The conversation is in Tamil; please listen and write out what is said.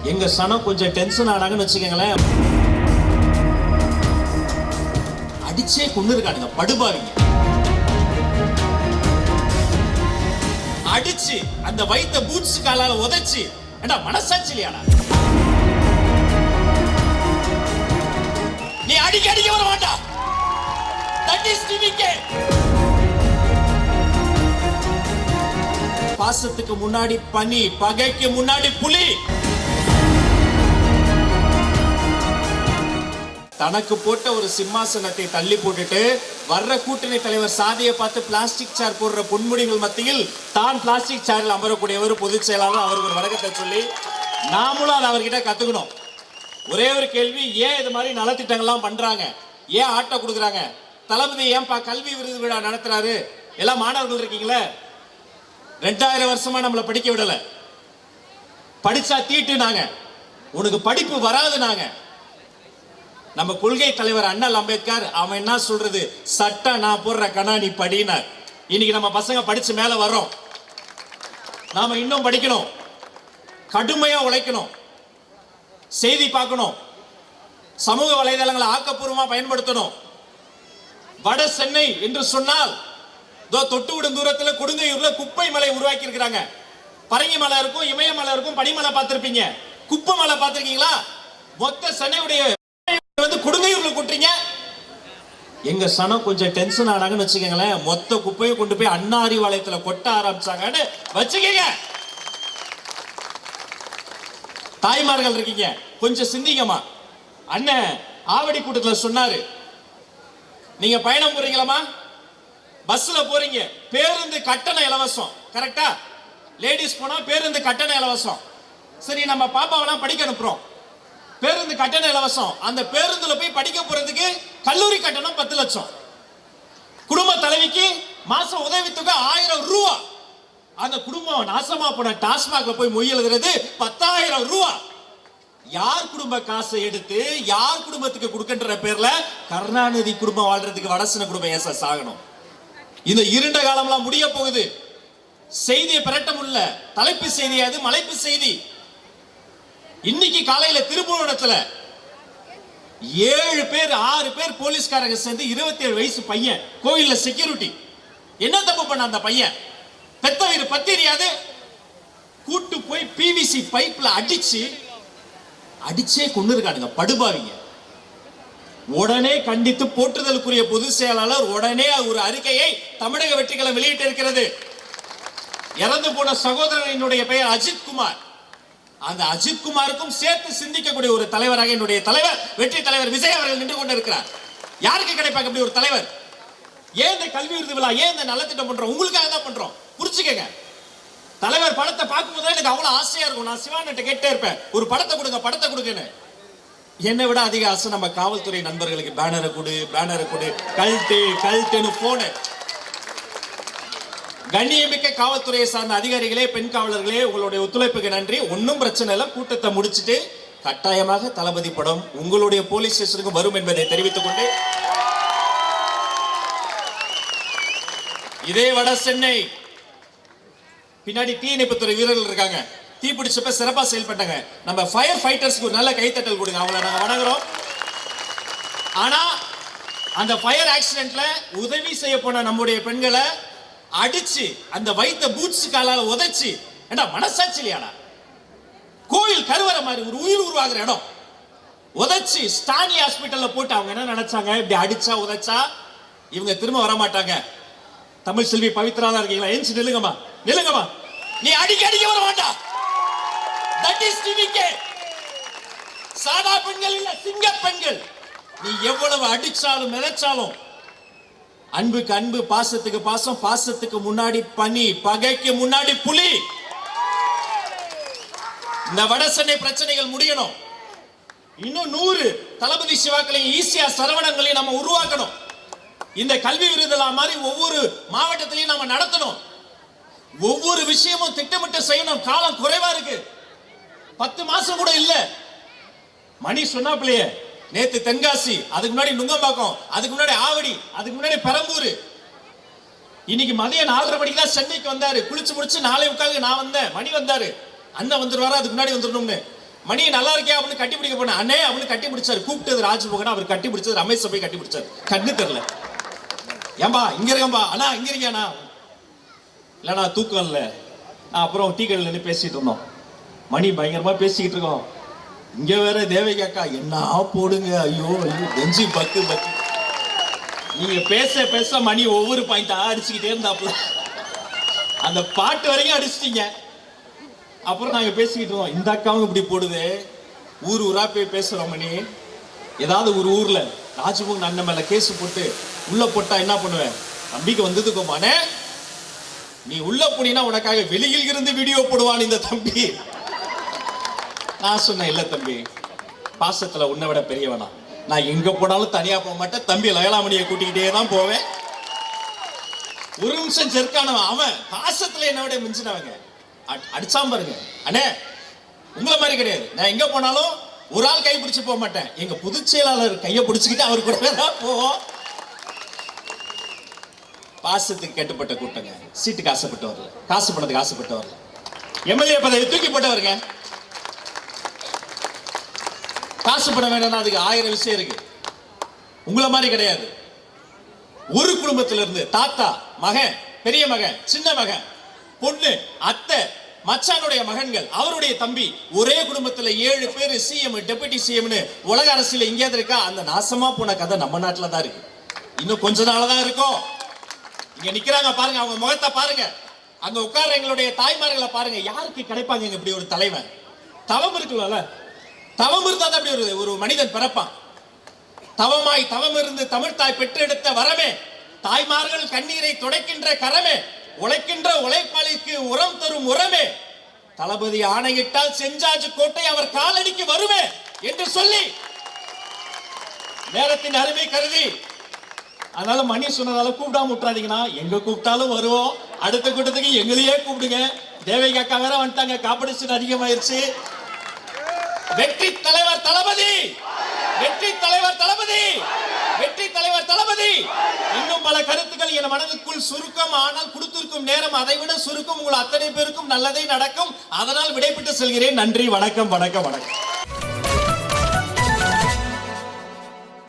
எங்க சனம் கொஞ்சம் டென்ஷன் ஆனாங்கன்னு வச்சுக்கோங்களேன், அடிச்சே கொண்டு இருக்கானுங்க படுபாவிங்க. அடிச்சு அந்த வைத்த பூட்ஸ் காலால உதைச்சு, ஏண்டா மனசாட்சி இல்லையாடா? நீ அடிக்க வர மாட்டா. That is TVK. பாசத்துக்கு முன்னாடி பனி, பகைக்கு முன்னாடி புலி. தனக்கு போட்ட ஒரு சிம்மாசனத்தை தள்ளி போட்டுட்டு வர்ற கூட்டணி தலைவர் சாதியை பார்த்து பிளாஸ்டிக் சேர் போடுற பொன்முடிகள் மத்தியில் தான் பிளாஸ்டிக் சேரில் அமரக்கூடியவர் பொதுச் செயலாளர். அவருக்கு ஒரு வணக்கத்தை சொல்லி நாமளும் அதை அவர்கிட்ட கத்துக்கணும். ஒரே ஒரு கேள்வி, ஏன் இது மாதிரி நலத்திட்டங்கள்லாம் பண்றாங்க, ஏன் ஆட்டோ கொடுக்குறாங்க, தளபதி ஏன்பா கல்வி விருது விழா நடத்துறாரு, எல்லாம் மாணவர்கள் இருக்கீங்களே, 2000 வருஷமா நம்மளை படிக்க விடல, படிச்சா தீட்டு நாங்க, உனக்கு படிப்பு வராது நாங்க. நம்ம கொள்கை தலைவர் அண்ணல் அம்பேத்கர் அவன் என்ன சொல்றது, சட்டம் நான் போடுற கணா நீ படினார். இன்னைக்கு நம்ம பசங்க படிச்சு மேல வர்றோம். நாம இன்னும் படிக்கணும், கடுமையா உழைக்கணும், செய்தி பார்க்கணும், சமூக வலைதளங்களை ஆக்கப்பூர்வமா பயன்படுத்தணும். வட சென்னை என்று சொன்னால் தொட்டு விடும் தூரத்தில் கொடுங்கையூர்ல குப்பை மலை உருவாக்கி இருக்கிறாங்க. பரங்கி மலை இருக்கும், இமயமலை இருக்கும், பனிமலை பார்த்திருப்பீங்க. குப்பை மலை பார்த்திருக்கீங்களா? மொத்த சென்னையுடைய வந்து கொடுங்கையூர்ல கொட்டுறீங்க. எங்க சனம் கொஞ்சம் டென்ஷன் ஆனாங்கன்னு வச்சுக்கோங்களேன், மொத்த குப்பையை கொண்டு போய் அண்ணா அறிவாலயத்துல கொட்ட ஆரம்பிச்சாங்கன்னு வச்சுக்கீங்க. தாய்மார்கள் இருக்கீங்க, கொஞ்சம் சிந்திங்கம்மா. அண்ணன் ஆவடி கூட்டத்தில் சொன்னாரு, நீங்க பயணம் போறீங்களாமா, பஸ்ல போறீங்க, பேருந்து கட்டணம் இலவசம். கரெக்டா? லேடிஸ் போனா பேருந்து கட்டணம் இலவசம். சரி, நம்ம பாப்பாவெல்லாம் படிக்க அனுப்புறோம், பேருந்து கட்டணம் இலவசம். அந்த பேருந்துல போய் படிக்க போறதுக்கு கல்லூரி கட்டணம் 10 லட்சம். குடும்ப தலைவிக்கு மாசம் உதவித்தொகை 1000 ரூபா. அந்த குடும்பம் நாசமா போன டாஸ்மாக்ல போய் மொய் எழுதுறது 10,000 ரூபா. யார் குடும்ப காசை எடுத்து யார் குடும்பத்துக்கு கொடுக்கின்ற பேர்ல கருணாநிதி குடும்பம் வாழ்றதுக்கு வடசன குடும்பம் ஏச சாகணும். இந்த இருண்ட காலம்லாம் முடிய போகுது. செய்தியை பிரட்ட முடியல. தலைப்பு செய்தி அது மலைப்பு செய்தி. இன்னைக்கு காலையில திருப்புவனத்துல 7 பேர் 6 பேர் போலீஸ்காரங்க சேர்ந்து 27 வயசு பையன் கோயில்ல செக்யூரிட்டி. என்ன தப்பு பண்ண அந்த பையன்? பெத்த வீடு பத்திரியாது கூட்டு போய் பிவிசி பைப்ல அடிச்சே கொண்டு இருக்கானுங்க படுபாவிங்க. உடனே கண்டித்து போற்றுதலுக்குரிய பொதுச் செயலாளர் உடனே ஒரு அறிக்கையை தமிழக வெற்றிக்கழகம் வெளியிட்டு இருக்கிறது. இறந்து போன சகோதரனுடைய பெயர் அஜித் குமார். அந்த அஜித் குமாருக்கும் சேர்த்து சிந்திக்கக்கூடிய ஒரு தலைவராக என்னுடைய தலைவர் வெற்றி தலைவர் விஜய் அவர்கள் நின்று கொண்டிருக்கிறார். யாருக்கு கிடைப்பாங்க அப்படி ஒரு தலைவர்? ஏன் இந்த கல்வி விருது விழா, ஏன் இந்த நலத்திட்டம் பண்றோம்? உங்களுக்காக தான் பண்றோம். புரிச்சுக்கங்க. தலைவர் படத்தை பார்க்கும்போது எனக்கு அவ்வளவு ஆசையா இருக்கும். நான் சிவானிட்ட கேட்டே இருப்பேன், ஒரு படத்தை கொடுங்கன்னு. என்னை விட அதிக ஆசை நம்ம காவல்துறை நண்பர்களுக்கு, பேனரை கொடு, கல்ட்டுன்னு போனு. கண்ணியமிக்க காவல்துறையை சார்ந்த அதிகாரிகளே, பெண் காவலர்களே, உங்களுடைய ஒத்துழைப்புக்கு நன்றி. ஒன்னும் பிரச்சனை இல்லை. கூட்டத்தை முடிச்சுட்டு கட்டாயமாக தளபதி படம் உங்களுடைய போலீஸ் ஸ்டேஷனுக்கு வரும் என்பதை தெரிவித்துக் கொண்டு, இதே வட சென்னை பின்னாடி தீயணைப்புத்துறை வீரர்கள் இருக்காங்க. தீ பிடிச்சப்ப சிறப்பா செயல்பட்டாங்க. நம்ம ஃபயர் ஃபைட்டர்ஸ்க்கு ஒரு நல்ல கைத்தட்டல் கொடுங்க, அவங்கள நாங்க வணங்குறோம். ஆனா அந்த ஃபயர் ஆக்சிடென்ட்ல உதவி செய்ய போன நம்முடைய பெண்களை அடிச்சு அந்த வைத்த பூட்ஸ் காலால உதைச்சு, ஏண்டா மனசாட்சி இல்லையாடா? கோயில் கருவறை மாதிரி ஒரு உயிர் உருவாகிற இடம் உதைச்சு ஸ்டானி ஹாஸ்பிட்டல்ல போட்டு அவங்க என்ன நினைச்சாங்க, இப்படி அடிச்சா உதைச்சா இவங்க திரும்ப வர மாட்டாங்க. தமிழ் செல்வி பவித்ரா தான் இருக்கீங்களா? ஏஞ்சி நில்லுங்கம்மா. நீ அடிக்க வர மாட்டா. That is TVK. சாதா பெண்கள் இல்ல, சிங்க பெண்கள். நீ எவ்வளவு அடிச்சாலும் மிதச்சாலும் அன்புக்கு அன்பு, பாசத்துக்கு பாசம், பாசத்துக்கு முன்னாடி பனி, பகைக்கு முன்னாடி புலி. இந்த வட சென்னை பிரச்சனைகள் முடியணும். இன்னும் 100 தளபதி சிவாக்களையும் ஈஸியா சரவணங்களையும் நம்ம உருவாக்கணும். இந்த கல்வி விருதுலா மாதிரி ஒவ்வொரு மாவட்டத்திலையும் நாம நடத்தணும். ஒவ்வொரு விஷயமும் திட்டமிட்டு செய்யணும். காலம் குறைவா இருக்கு. 10 மாசம் கூட இல்ல. மணி சொன்னாப்லையே, நேத்து தென்காசி, அதுக்கு முன்னாடி நுங்கம்பாக்கம், அதுக்கு முன்னாடி ஆவடி, அதுக்கு முன்னாடி பெரம்பூர். இன்னைக்கு மதியம் 4:30 மணிக்கு தான் சென்னைக்கு வந்தாரு. குளிச்சு முடிச்சு 4:45 நான் வந்தேன். மணி வந்தாரு. அண்ணன் வந்துருவாரா, அதுக்கு முன்னாடி வந்துடணும்னு. மணி நல்லா இருக்கே அப்படின்னு கட்டி பிடிக்க போன அண்ணே அப்படின்னு கட்டி பிடிச்சாரு. கூப்பிட்டது ராஜ்மோகன், அவர் கட்டி பிடிச்சது ரமேஷ் போய் கட்டி பிடிச்சாரு. கண்ணு தெரியல. ஏம்பா இங்க இருக்கம்பா, அண்ணா இங்க இருக்கியாண்ணா? இல்லண்ணா தூக்கம் இல்லை. நான் அப்புறம் டீ கடையில் நின்று பேசிட்டு இருந்தோம். மணி பயங்கரமா பேசிக்கிட்டு இருக்கோம். இங்க வேற தேவகி அக்கா என்ன போடுங்க, ஐயோ ஐயோ பெஞ்சி பக்கு பக்கு. நீங்க பேச பேச மணி ஒவ்வொரு பாயிண்டா அடிச்சுக்கிட்டே இருந்தாப்புல. அந்த பாட்டு வரைக்கும் அடிச்சிட்டீங்க. அப்புறம் நாங்க பேசிக்கிட்டு இருக்கோம். இந்த அக்காவும் இப்படி போடுது. ஊர் ஊரா போய் பேசுறோம் மணி. ஏதாவது ஒரு ஊர்ல ராஜ்மோகன் அண்ணன் மேல கேஸ் போட்டு உள்ள போட்டா என்ன பண்ணுவேன்? தம்பிக்கு வந்ததுக்குமானே நீ உள்ள போனீங்கன்னா உனக்காக வெளியில் இருந்து வீடியோ போடுவான் இந்த தம்பி. நான் சொன்னேன், இல்ல தம்பி, பாசத்துல உன்னை விட பெரியவனா, நான் எங்க போனாலும் தனியா போக மாட்டேன். தம்பி லயலாமணியை கூட்டிக்கிட்டே தான் போவேன். ஒரு நிமிஷம் செருக்கானவன் அவன். பாசத்துல என்ன விட மிஞ்சினவங்க. அடிச்சாம பாருங்க அண்ணே, உங்களை மாதிரி கிடையாது. நான் எங்க போனாலும் ஒரு ஆள் கை பிடிச்சு போக மாட்டேன். எங்க பொதுச் செயலாளர் கையை பிடிச்சுக்கிட்டு அவர் கூட தான் போவோம். பாசத்துக்கு கட்டுப்பட்ட கூட்டங்க. சீட்டுக்கு ஆசைப்பட்டு வரல, காசு பணத்துக்கு ஆசைப்பட்டு வரல. எம்எல்ஏ பதவி தூக்கி போட்டவருங்க. காசு பணம் வேணும்னா அதுக்கு 1000 விஷயம் இருக்கு. உங்களை மாதிரி கிடையாது. ஒரு குடும்பத்தில இருந்து தாத்தா, மகன், பெரிய மகன், சின்ன மகன், பொண்ணு, அத்தை, மச்சானுடைய மகன்கள், அவருடைய தம்பி, ஒரே குடும்பத்துல 7 பேர் சிஎம், டெபுட்டி சிஎம்னு உலக அரசியல எங்கேயாவது இருக்கா? அந்த நாசமா போன கதை நம்ம நாட்டுல தான் இருக்கு. இன்னும் கொஞ்ச நாளதான் இருக்கும். இங்க நிக்கிறாங்க பாருங்க, அவங்க முகத்தை பாருங்க, அங்க உட்கார்ற எங்களுடைய தாய்மார்களை பாருங்க. யாருக்கு கிடைப்பாங்க இப்படி ஒரு தலைவன்? தவம் இருக்குல்ல, தவம் இருந்தா தான் அப்படி ஒரு மனிதன் பிறப்பான். தவமாய் தவம் இருந்து தமிழ்தாய் பெற்றெடுத்த வரமே, தாய்மார்கள் கண்ணீரை துடைக்கின்ற கரமே, உழைக்கின்ற உழைப்பாளிக்கு உரம் தரும் உரமே, தளபதி ஆணையிட்டால் செஞ்சாச்சு கோட்டை அவர் காலடிக்கு வருமே என்று சொல்லி நேரத்தின் அருமை கருதி, அதனால மணி சொன்னதால கூப்பிடாம விட்டுறாதீங்கன்னா, எங்க கூப்பிட்டாலும் வருவோம். அடுத்த கூட்டத்துக்கு எங்களையே கூப்பிடுங்க. தேவகி அக்கா வேற வந்துட்டாங்க, காம்படிஷன் அதிகமாயிருச்சு. வெற்றி தலைவர் தளபதி, வெற்றி தலைவர் தளபதி, வெற்றி தலைவர் தளபதி. இன்னும் பல கருத்துக்கள் என் மனதுக்குள் சுருக்கம். ஆனால் கொடுத்திருக்கும் நேரம் அதைவிட சுருக்கம். உங்கள் அத்தனை பேருக்கும் நல்லதே நடக்கும். அதனால் விடைபெற்று செல்கிறேன். நன்றி, வணக்கம், வணக்கம், வணக்கம்.